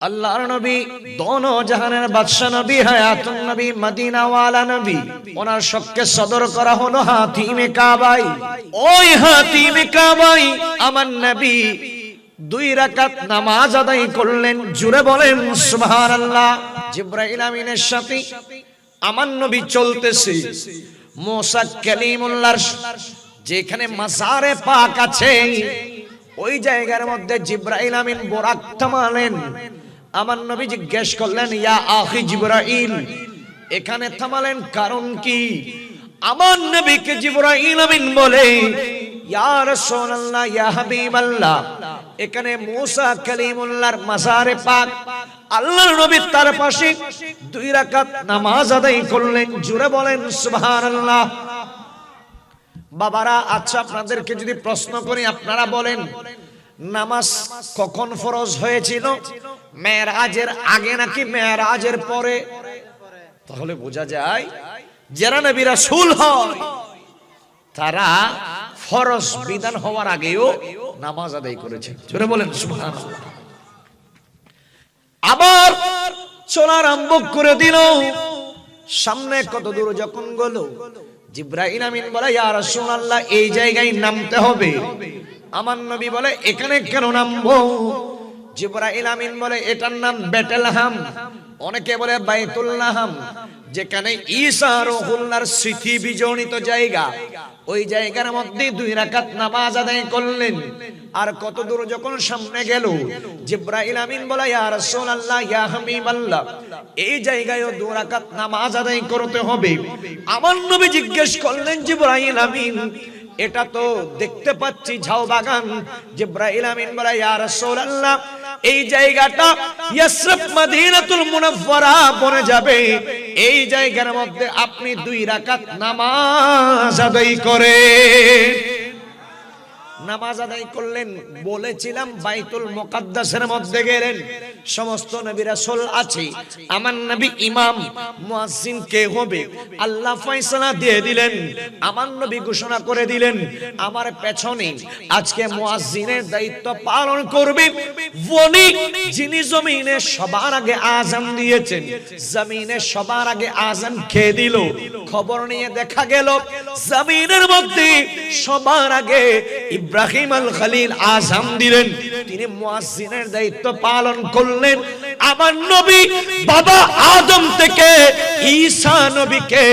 আল্লাহর নবী দোনো জাহানের বাদশা নবী হায়াতুন নবী মদিনা ওয়ালা নবী ওনার শখকে সদর করা হলো হাতিমে কাবাই। ওই হাতিমে কাবাই আমার নবী 2 রাকাত নামাজ আদায় করলেন। জুড়ে বলেন সুবহানাল্লাহ। জিবরাইল আমিনের সাথে আমার নবী চলতেছে। মুসা কালিমুল্লাহর যেখানে মাজারে পাক আছে ওই জায়গার মধ্যে জিবরাইল আমিন বোরাক থামালেন। আমার নবী জিজ্ঞেস করলেন, ইয়া আখি জিবরাইল, এখানে থামালেন কারণ কি? আমার নবীকে জিবরাইল আমিন বলে, ইয়া রাসূলুল্লাহ, ইয়া হাবিবাল্লাহ, এখানে মুসা কালিমুল্লাহর মাজারে পাক। আল্লাহর নবী তার পাশে 2 রাকাত নামাজ আদায় করলেন। জুড়ে বলেন সুবহানাল্লাহ। বাবারা, আচ্ছা আপনাদেরকে যদি প্রশ্ন করি, আপনারা বলেন নামাজ কখন ফরজ হয়েছিল? মেরাজের আগে নাকি মেরাজের পরে? তাহলে বোঝা যায় যারা নবী রাসূল হয় তারা ফরজ বিধান হওয়ার আগেও নামাজ আদায় করেছেন। জোরে বলেন সুবহানাল্লাহ। আবার চলা আরম্ভ করে দিল। সামনে কত দূর যখন গেল, জিবরাইল আমিন বলে, ইয়া রাসূলুল্লাহ, এই জায়গায় নামতে হবে। আমার নবী বলে, এখানে কেন নামবো? জিবরাইল আমিন বলে, এটার নাম বেতেলহাম, অনেকে বলে বাইতুল্লাহাম, যেখানে ঈসা রুহুল্লাহর স্মৃতি বিজড়িত জায়গা। ওই জায়গার মধ্যে 2 রাকাত নামাজ আদায় করলেন। আর কত দূর যখন সামনে গেল, জিবরাইল আমিন বলে, ইয়া রাসূলুল্লাহ, ইয়া হাবিবাল্লাহ, এই জায়গায় 2 রাকাত নামাজ আদায় করতে হবে। আমার নবী জিজ্ঞেস করলেন, জিবরাইল আমিন, এটা তো দেখতে পাচ্ছি ঝাউ বাগান। জিবরাইল আমিন বলে, ইয়া রাসূলুল্লাহ, এই জায়গাটা ইয়াসরিব মদিনাতুল মুনাওয়ারা বনে যাবে। এই জায়গার মধ্যে আপনি 2 রাকাত নামাজ আদায় করেন। নামাজ আদায় করলেন। বলেছিলাম বাইতুল মুকাদ্দাসের মধ্যে গেলেন, সমস্ত নবী রাসূল আছে। আমার নবী ইমাম, মুয়াজ্জিন কে হবে আল্লাহ ফয়সালা দিয়ে দিলেন। আমার নবী ঘোষণা করে দিলেন, আমার পেছনে আজকে মুয়াজ্জিনের দায়িত্ব পালন করবে উনি যিনি জমিনে সবার আগে আযান দিয়েছেন। জমিনে সবার আগে আযান কে দিল? খবর নিয়ে দেখা গেল জমিনের মধ্যে সবার আগে ইব্রাহিম আল খলিল আযান দিলেন। তিনি মুয়াজ্জিনের দায়িত্ব পালন করলেন। আমার নবী বাবা আদম থেকে ঈসা নবীকে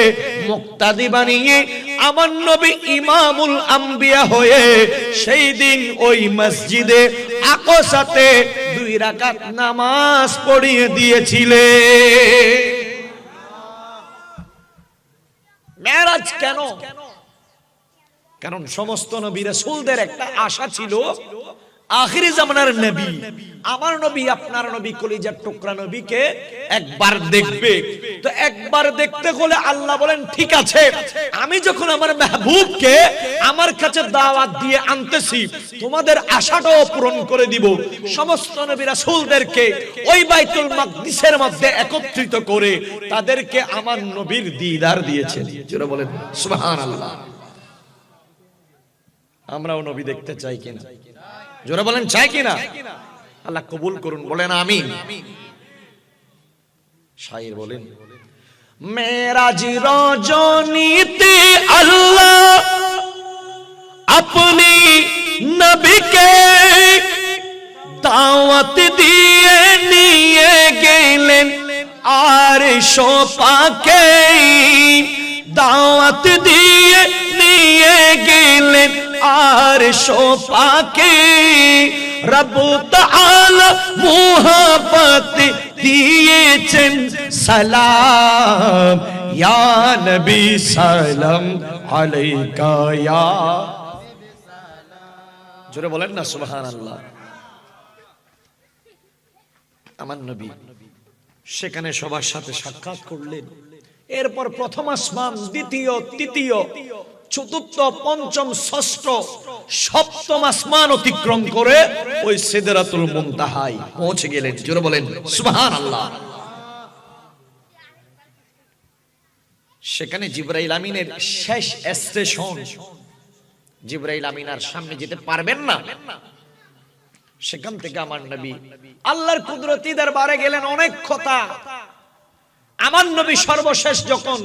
মুক্তাদি বানিয়ে আমার নবী ইমামুল আম্বিয়া হয়ে সেই দিন ওই মসজিদে আকসাতে 2 রাকাত নামাজ পড়িয়ে দিয়েছিলেন। মেরাজ কেন? কারণ সমস্ত নবী রাসূলদের একটা আশা ছিল, আখিরি জামানার নবী আমার নবী, আপনার নবী, কলিজার টুকরা নবীকে একবার দেখবে। তো একবার দেখতে হলে আল্লাহ বলেন, ঠিক আছে, আমি যখন আমার মাহবুবকে আমার কাছে দাওয়াত দিয়ে আনতেছি, তোমাদের আশাটাও পূরণ করে দিব। সমস্ত নবী রাসূলদেরকে ওই বাইতুল মাকদিসের মধ্যে একত্রিত করে তাদেরকে আমার নবীর দিদার দিয়েছেন। যারা বলেন সুবহানাল্লাহ। আমরাও নবী দেখতে চাই কিনা? জোরে বলেন, চাই কিনা? আল্লাহ কবুল করুন, বলেন আমিন। শায়ের বলেন, মেরাজ রজনীতে আল্লাহ আপনি নবীকে দাওয়াত দিয়ে নিয়ে গেলেন আরশ পাকে। দাওয়াত দিয়ে নিয়ে গেলেন আরশ পাকে। রব তাআলা মুহাব্বত দিয়েছেন সালাম, ইয়া নবী সালাম আলাইকা ইয়া। জোরে বলেন না সুবহানাল্লাহ। আমার নবী সেখানে সবার সাথে সাক্ষাৎ করলেন। এরপর প্রথম আসমান, দ্বিতীয়, তৃতীয়, চতুর্থ, পঞ্চম, ষষ্ঠ, সপ্তম আসমান অতিক্রম করে ওই সিদরাতুল মুনতাহায় পৌঁছে গেলেন। জোরে বলেন সুবহানাল্লাহ। সেখানে জিবরাইল আমিনের শেষ স্টেশন। জিবরাইল আমিন আর সামনে যেতে পারবেন না। সেখান থেকে আমার নবী আল্লাহর কুদরতি দরবারে গেলেন। অনেক কথা। আমার নবী সর্বশেষ যখন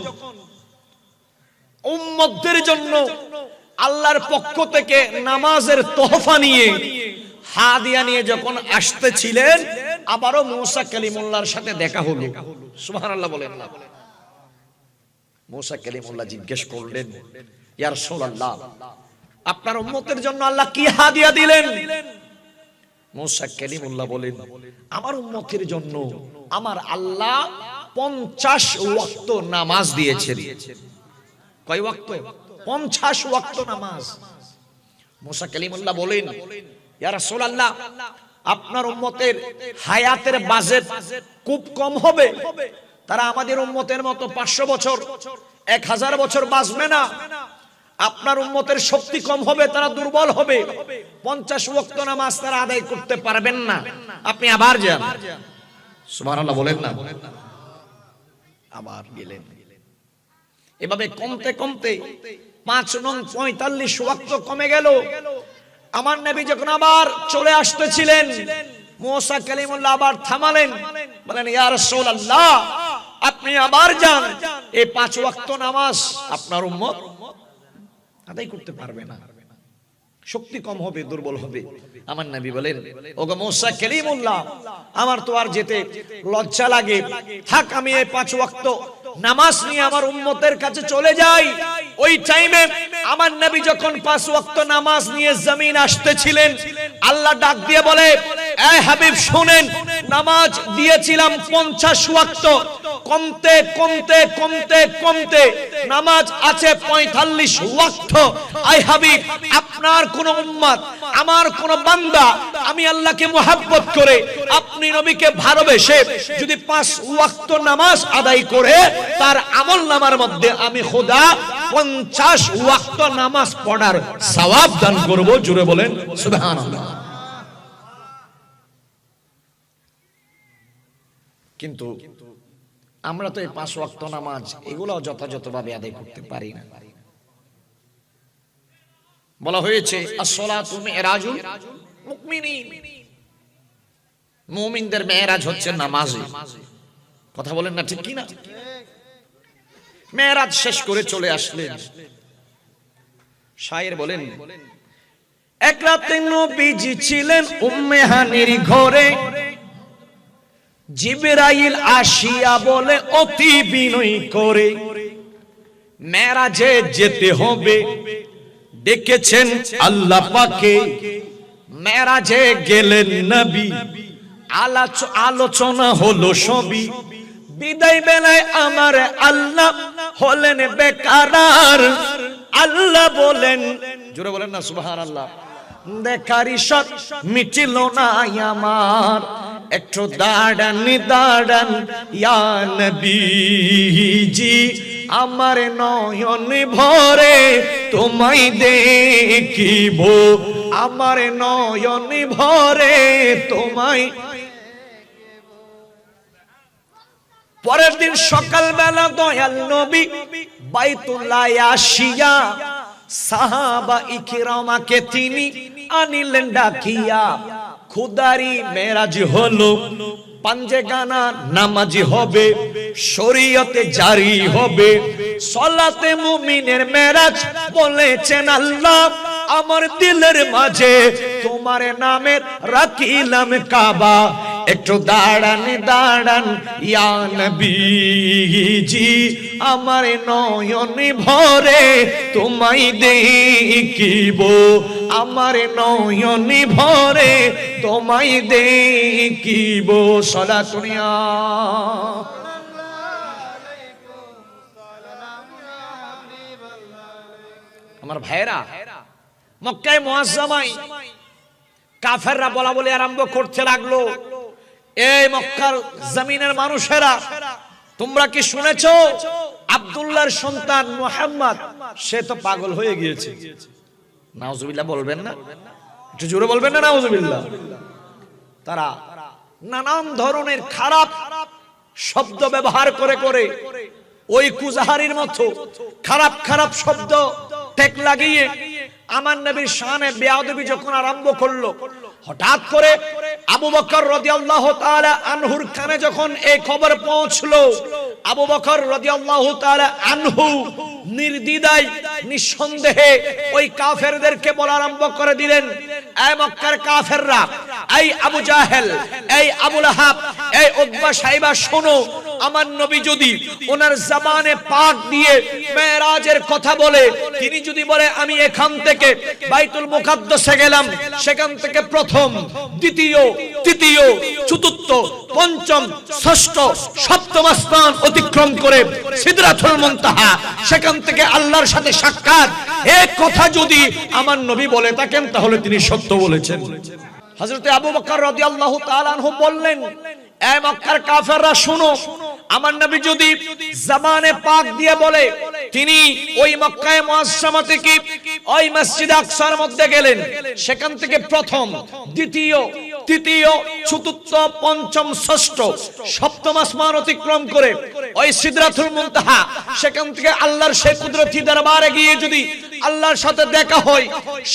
উম্মতদের জন্য আল্লাহর পক্ষ থেকে নামাজের তোহফা নিয়ে, হাদিয়া নিয়ে যখন আসতেছিলেন, আবারও মুসা কালিমুল্লাহর সাথে দেখা হলো। সুবহানাল্লাহ বলেন না। মুসা কালিমুল্লাহ জিজ্ঞেস করলেন, ইয়া রাসূলুল্লাহ, আপনার উম্মতের জন্য আল্লাহ কি হাদিয়া দিলেন? মুসা কালিমুল্লাহ বলেন, আমার উম্মতের জন্য আমার আল্লাহ 50 ওয়াক্ত নামাজ দিয়েছেন। কয় ওয়াক্ত? 50 ওয়াক্ত নামাজ। মুসা কালিমুল্লাহ বলেন, ইয়া রাসূলুল্লাহ, আপনার উম্মতের হায়াতের বাজেট খুব কম হবে। তারা আমাদের উম্মতের মতো 500 বছর 1000 বছর বাঁচবে না। আপনার উম্মতের শক্তি কম হবে, তারা দুর্বল হবে। 50 ওয়াক্ত নামাজ তারা আদায় করতে পারবেন না। আপনি আবার যান। সুবহানাল্লাহ বলেন না। আবার গেলেন। এভাবে কমতে কমতে 5 নং 45 ওয়াক্ত কমে গেল। আমার নবী যখন আবার চলে আসতেছিলেন, মুসা কালিমুল্লাহ আবার থামালেন, বলেন, ইয়া রাসূলুল্লাহ, আপনি আবার যান। এই 5 ওয়াক্ত নামাজ আপনার উম্মত আদায় করতে পারবে না, শক্তি কম হবে, দুর্বল হবে। আমার নবী বলেন, ওগো মুসা কালিমুল্লাহ, আমার তো আর যেতে লজ্জা লাগে, থাক আমি এই 5 ওয়াক্ত নামাজ নিয়ে আমার উম্মতের কাছে চলে যাই। ওই টাইমে আমার নবী যখন 5 ওয়াক্ত নামাজ নিয়ে জমিন আসতেছিলেন, আল্লাহ ডাক দিয়ে বলে, এই হাবিব শুনেন, নামাজ দিয়েছিলাম 50 ওয়াক্ত, কমতে কমতে কমতে কমতে নামাজ আছে 45 ওয়াক্ত। আই হাবিব, আপনার কোন উম্মত, আমার কোন বান্দা, আমি আল্লাহকে মুহাব্বত করে, আপনি নবীকে ভালোবেসে যদি 5 ওয়াক্ত নামাজ আদায় করে, তার আমলনামার মধ্যে আমি খোদা 50 ওয়াক্ত নামাজ পড়ার সওয়াব দান করব। জোরে বলেন সুবহানাল্লাহ। কিন্তু আমরা তো এই 5 ওয়াক্ত নামাজ এগুলো যথাযথভাবে আদায় করতে পারি না। বলা হয়েছে, as-salatu mi'rajul মুমিনিন, মুমিনদের মেরাজ হচ্ছে নামাজে। কথা বলেন না, ঠিক কি না? মেরাজ শেষ করে চলে আসলেন। শায়ের বলেন, এক রাতে নবীজি ছিলেন উম্মে হানির ঘরে, জিবরাইল আসিয়া বলে অতি বিনয় করে, মেরাজে যেতে হবে, ডেকেছেন আল্লাহ পাকে। মেরাজে গেলেন নবী, আলোচনা হলো সবই। বিদায় বেলায় আমার আল্লাহ হলেন বেকারার। আল্লাহ বলেন, জোরে বলেন না সুবহানাল্লাহ, দেখারি সব মিটিল না আমার, একটু দাঁড়ান দাঁড়ান ইয়া নবীজি, আমার নয়ন ভরে তোমায় দেখিব, আমার নয়ন ভরে তোমায়। পরের দিন সকালবেলা দয়াল নবী বাইতুল্লাহ আসিয়া সাহাবা ইকরামাকে তিনি আনিলেন ডাকিয়া। খুদারি মেরাজ হলো, পাঞ্জেগানা নামাজি হবে, শরীয়তে জারি হবে, সালাতে মুমিনের মেরাজ বলেছেন আল্লাহ। আমার দিলের মাঝে তোমার নামের রাখিলাম কাবা, একটু দাঁড়ান দাঁড়ান ইয়া নবীজি, আমার নয়ন ভরে তোমায় দেখিব, আমার নয়ন ভরে তোমায় দেখিব। সালাতুনিয়া আমার ভাইরা, মক্কায় মুআজ্জামায় কাফেররা বলা বলে আরম্ভ করতে লাগলো, এই মক্কার জমিনের মানুষেরা, তোমরা কি শুনেছো আব্দুল্লাহর সন্তান মুহাম্মদ সে তো পাগল হয়ে গিয়েছে? নাউজুবিল্লাহ বলবেন না? একটু জোরে বলবেন না নাউজুবিল্লাহ? তারা নানান ধরনের খারাপ শব্দ ব্যবহার করে করে ওই কুজাহারির মতো খারাপ খারাপ শব্দ টেক লাগিয়ে আমার নবীর শানে বেয়াদবি যখন আরম্ভ করলো, হঠাৎ করে আবু বকর রাদিয়াল্লাহু তাআলা আনহুর কানে যখন এই খবর পৌঁছলো, আবু বকর রাদিয়াল্লাহু তাআলা আনহু নির্দ্বিধায় নিঃসন্দেহে ওই কাফেরদেরকে বলা আরম্ভ করে দিলেন, এই মক্কার কাফেররা, এই আবু জাহেল, এই আবু লাহাব, এই উতবা সাইবা, শোনো, আমার নবী যদি ওনার জবানে পাক দিয়ে মেরাজের কথা বলে, তিনি যদি বলে আমি এখান থেকে বাইতুল মুকাদ্দাসে গেলাম, সেখান থেকে প্রথম, দ্বিতীয়, তৃতীয়, চতুর্থ, পঞ্চম, ষষ্ঠ, সপ্তম স্থান অতিক্রম করে সিদরাতুল মুনতাহা, সেখান থেকে আল্লাহর সাথে সাক্ষাৎ, এই কথা যদি আমার নবী বলে থাকেন তাহলে তিনি সত্য বলেছেন। হযরত আবু বকর রাদিয়াল্লাহু তাআলা আনহু বললেন, এই মক্কার কাফেররা শুনো, আমার নবী যদি জবানে পাক দিয়ে বলে, তিনি ওই মক্কায়ে মুআজ্জামা থেকে ওই মসজিদ আকসার মধ্যে গেলেন, সেখান থেকে প্রথম, দ্বিতীয়, তৃতীয়, চতুর্থ, পঞ্চম, ষষ্ঠ, সপ্তম আসমান অতিক্রম করে ওই সিদরাতুল মুনতাহা, সেখান থেকে আল্লাহর সেই কুদরতি দরবারে গিয়ে যদি আল্লাহর সাথে দেখা হয়,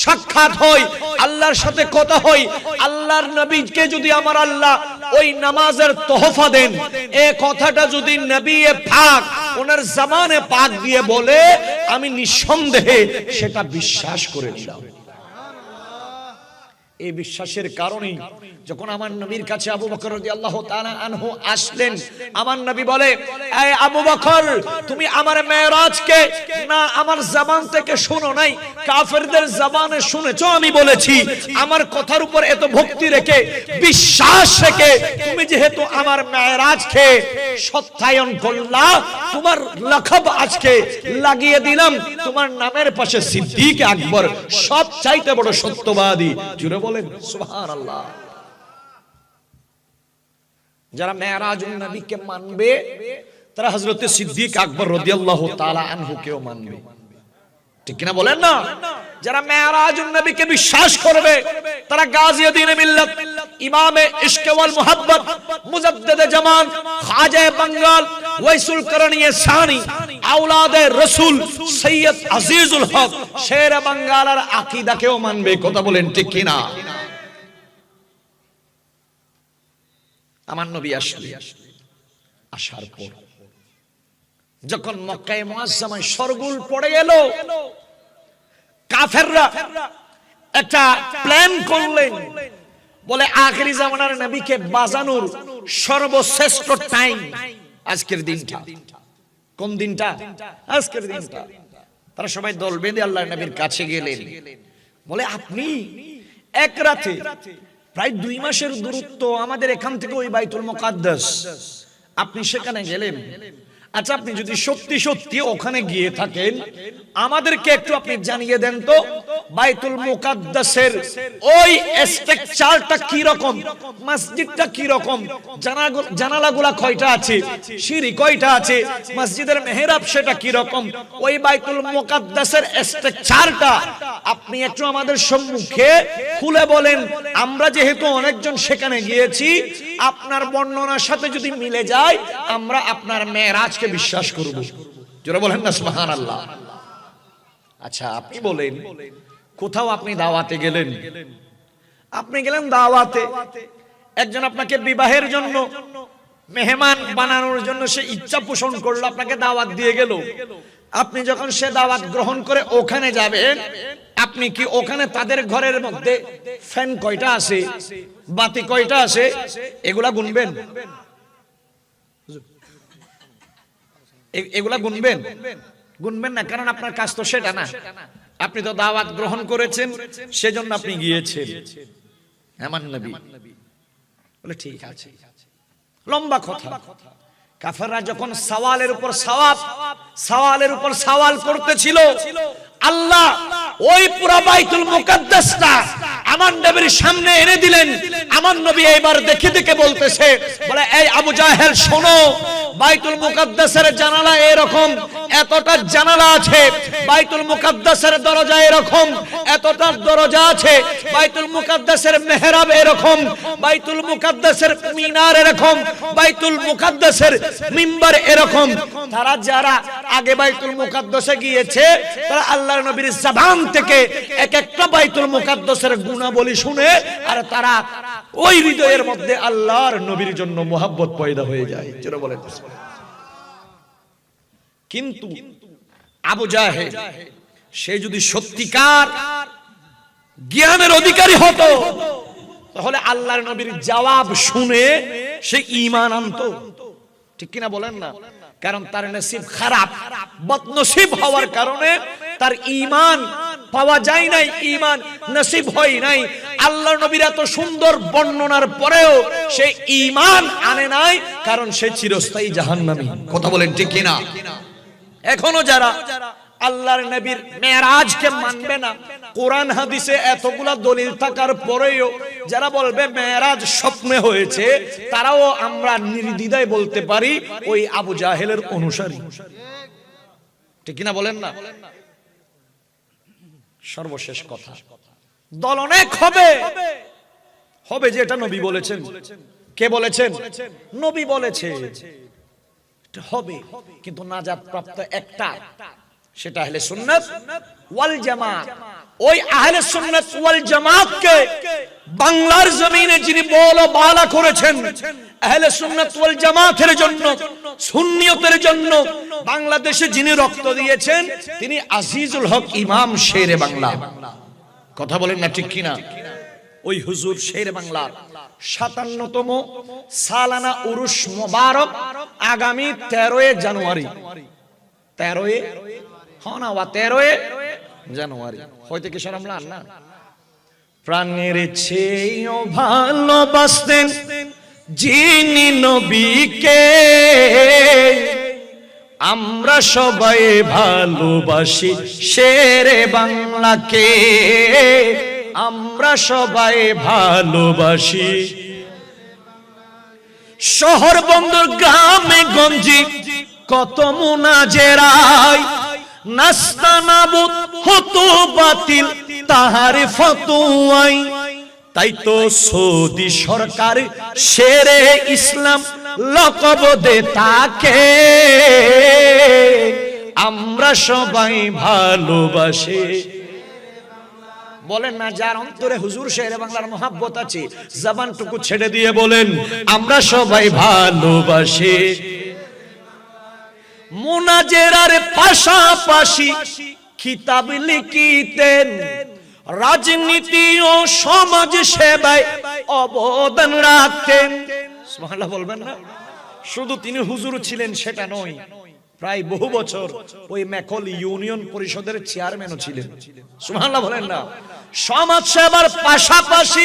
সাক্ষাৎ হয়, আল্লাহর সাথে কথা হয়, আল্লাহর নবীকে যদি আমার আল্লাহ ওই নামাজের তোহফা দেন, এই কথাটা যদি নবী পাক ওনার জবানে পাক দিয়ে বলে, আমি নিঃসন্দেহে সেটা বিশ্বাস করে নিলাম। এই বিশ্বাসের কারণেই যখন আমার নবীর কাছে আবু বকর রাদিয়াল্লাহু তাআলা আনহু আসলেন, আমার নবী বলে, এই আবু বকর, তুমি আমার মেরাজকে না আমার জবান থেকে শুনো নাই, কাফেরদের জবানে শুনেছো আমি বলেছি। আমার কথার উপর এত ভক্তি রেখে, বিশ্বাস রেখে তুমি যেহেতু আমার মেরাজকে সত্যায়ন করলা, তোমার লকব আজকে লাগিয়ে দিলাম, তোমার নামের পাশে সিদ্দিক আকবর, সব চাইতে বড় সত্যবাদী। জুড়ে বলেন সুবহানাল্লাহ। যারা মেরাজুন নবীকে মানবে তারা হযরত সিদ্দিক আকবর রাদিয়াল্লাহু তাআলা আনহুকেও মানবে, ঠিক কিনা বলেন না? যারা মেরাজুন নবীকে বিশ্বাস করবে তারা গাজী দ্বীন মিল্লাত, ইমামে ইশক ওয়াল মুহাব্বত, মুজাদ্দিদে জামান, খাজা বাঙ্গাল, ওয়াইসুল করণীয়ে সানি, আওলাদে রাসূল সৈয়দ আজিজুল হক শের বাঙ্গালার আকীদাকেও মানবে। কথা বলেন ঠিক কিনা? আমার নবী আসলেন, আসার পর যখন মক্কায়ে মুআজ্জামায় শরগুল পড়ে গেল, কাফেররা একটা প্ল্যান করলেন, বলে আখেরি জামানার নবীকে বাজানোর সর্বশ্রেষ্ঠ টাইম আজকের দিনটা। কোন দিনটা? আজকের দিনটা। তারা সবাই দল বেঁধে আল্লাহর নবীর কাছে গেলেন, বলে আপনি এক রাতে প্রায় 2 মাসের দূরত্ব আমাদের এখান থেকে ওই বাইতুল মুকাদ্দাস, আপনি সেখানে গেলেন, আচ্ছা আপনি যদি সত্যি সত্যি ওখানে গিয়ে থাকেন আমাদেরকে একটু আপনি জানিয়ে দেন তো, বাইতুল মুকাদ্দাসের ওই স্ট্রাকচারটা কি রকম, মসজিদটা কি রকম, জানালাগুলা কয়টা আছে, সিঁড়ি কয়টা আছে, মসজিদের মেহরাব সেটা কি রকম, ওই বাইতুল মুকাদ্দাসের স্ট্রাকচারটা আপনি একটু আমাদের সম্মুখে খুলে বলেন। আমরা যেহেতু অনেকজন সেখানে গিয়েছি, আপনার বর্ণনার সাথে যদি মিলে যায় আমরা আপনার মেরাজকে বিশ্বাস করব। যারা বলেন না সুবহানাল্লাহ। আচ্ছা আপনি বলেন, কোথাও আপনি দাওয়াতে গেলেন, আপনি গেলেন দাওয়াতে, একজন আপনাকে বিবাহের জন্য মেহমান বানানোর জন্য সে ইচ্ছা পোষণ করলো, আপনাকে দাওয়াত দিয়ে গেল, আপনি যখন সে দাওয়াত গ্রহণ করে ওখানে যাবেন, আপনি কি ওখানে তাদের ঘরের মধ্যে ফ্যান কয়টা আছে, বাতি কয়টা আছে, এগুলা গুনবেন? এগুলা গুনবেন? গুনবেন না, কারণ আপনার কাজ তো সেটা না। আপনি তো দাওয়াত গ্রহণ করেছেন, সেজন্য আপনি গিয়েছেন। আমার নবী বলে ঠিক আছে, লম্বা কথা। কাফেররা যখন সওয়ালের উপর সওয়াল করতেছিল, আল্লাহ ওই পুরা বাইতুল মুকাদ্দাসটা আমার নবীর সামনে এনে দিলেন। আমার নবী এবার দেখে দেখে বলতেছে, বলে এই আবু জাহেল শোনো, বাইতুল মুকাদ্দাসের জানালা এরকম, এতটা জানালা আছে। বাইতুল মুকাদ্দাসের দরজা এরকম, এতটা দরজা আছে। বাইতুল মুকাদ্দাসের মেহরাব এরকম, বাইতুল মুকাদ্দাসের মিনার এরকম, বাইতুল মুকাদ্দাসের মিম্বার এরকম। তারা যারা আগে বাইতুল মুকাদ্দাসে গিয়েছে তারা আল্লাহর নবীর জবান থেকে এক একটা বাইতুল মুকাদ্দাসের গুণাবলী শুনে আর তারা ওই হৃদয়ের মধ্যে আল্লাহর নবীর জন্য মোহাব্বত পয়দা হয়ে যায়। যেটা বলেন। কিন্তু আবু জাহেল সে যদি সত্যিকার জ্ঞানের অধিকারী হতো তাহলে আল্লাহর নবীর জবাব শুনে সে ঈমান আনতো, ঠিক কিনা বলেন না? কারণ তার নসিব খারাপ, বদনসিব হওয়ার কারণে তার ঈমান পাওয়া যায় নাই, ঈমান নসিব হয় নাই। আল্লাহর নবীর এত সুন্দর বর্ণনার পরেও সে ঈমান আনে নাই, কারণ সে চিরস্থায়ী জাহান্নামী। কথা বলেন ঠিক কিনা? এখনো যারা আল্লাহর নবীর মেরাজকে মানবে না, কোরআন হাদিসে এতগুলা দলিল থাকার পরেও যারা বলবে মেরাজ স্বপ্নে হয়েছে, তারাও আমরা নির্দ্বিধায় বলতে পারি ওই আবু জাহেলের অনুসারী, ঠিক কিনা বলেন না? সর্বশেষ কথা, দল অনেক হবে, হবে যে এটা নবী বলেছেন। কে বলেছেন? নবী বলেছে হবে, কিন্তু নাজাত প্রাপ্ত একটা, সেটা আহলে সুন্নাত ওয়াল জামাত। ওই আহলে সুন্নাত ওয়াল জামাতকে বাংলার জমিনে যিনি বল বালা করেছেন, আহলে সুন্নাত ওয়াল জামাতের জন্য, সুন্নিয়তের জন্য বাংলাদেশে যিনি রক্ত দিয়েছেন তিনি আজিজুল হক ইমাম শেরে বাংলা। কথা বলেন না ঠিক কিনা? ওই হুজুর শেরে বাংলার 57তম সালানা উরুস মোবারক আগামী 13 জানুয়ারি, 13 জানুয়ারি হয়তো কি শরমলান না? প্রাণের চেয়েও ভালোবাসতেন যিনি নবীকে, আমরা সবাই ভালোবাসি শেরে বাংলাকে, আমরা সবাই ভালোবাসি। শহর বন্দর গ্রামে গঞ্জি কত মুনাজেরাই, নাস্তানাবুদ হতো বাতিল তাহার ফতোয়াই। তাই তো সৌদি সরকার শেরে ইসলাম লকব দে তাকে, আমরা সবাই ভালোবাসি। বলেন না, যার অন্তরে হুজুর শেরে বাংলার মহাব্বত আছে, জবানটুকু ছেড়ে দিয়ে বলেন আমরা সবাই ভালোবাসি। মুনাজেরার পাশাপাশি কিতাব লিখিতেন, রাজনীতি ও সমাজ সেবায় অবদান রাখতেন। সুবহানাল্লাহ বলবেন না? শুধু তিনি হুজুর ছিলেন সেটা নয়, প্রায় বহু বছর ওই মেকল ইউনিয়ন পরিষদের চেয়ারম্যানও ছিলেন। সুবহানাল্লাহ বলেন না? সমাজ সেবার পাশাপাশি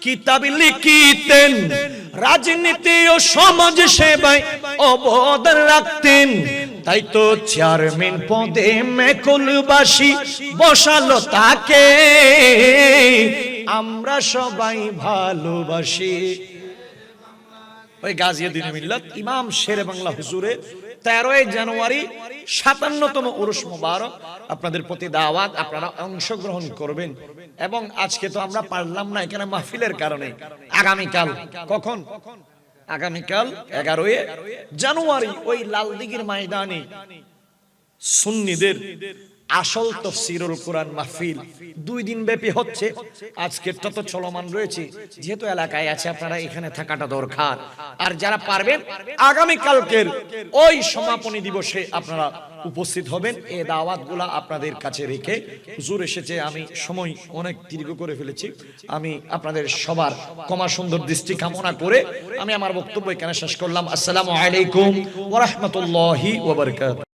কিতাব লিখিতেন, রাজনীতি ও সমাজ সেবায় অবদান রাখতেন। তাই তো চেয়ারম্যান পদে মেকলবাসী বসালো তাকে, আমরা সবাই ভালোবাসি। ওই গাজীউদ্দিন মিল্লাত ইমাম শেরে বাংলা হুজুরের 13 জানুয়ারি 57তম উরুস মোবারক আপনাদের প্রতি দাওয়াত, আপনারা অংশগ্রহণ করবেন। এবং আজকে তো আমরা পারলাম না এখানে মাহফিলের কারণে, আগামীকাল কখন? আগামীকাল 11 জানুয়ারি ওই লালদিঘির ময়দানে সুন্নিদের আসল তাফসীরুল কোরআন মাহফিল 2 দিন ব্যাপী হচ্ছে। আজকেরটা তো চলমান রয়েছে, যেহেতু এলাকায় আছে আপনারা এখানে থাকাটা দরকার। আর যারা পারবেন আগামী কালকের ওই সমাপনী দিবসে আপনারা উপস্থিত হবেন। এই দাওয়াতগুলো আপনাদের কাছে রেখে হুজুর এসেছে, আমি সময় অনেক দীর্ঘ করে ফেলেছি, আমি আপনাদের সবার ক্ষমা সুন্দর দৃষ্টি কামনা করে আমি আমার বক্তব্য এখানে শেষ করলাম। আসসালামু আলাইকুম ওয়া রাহমাতুল্লাহি ওয়া বারাকাতুহু।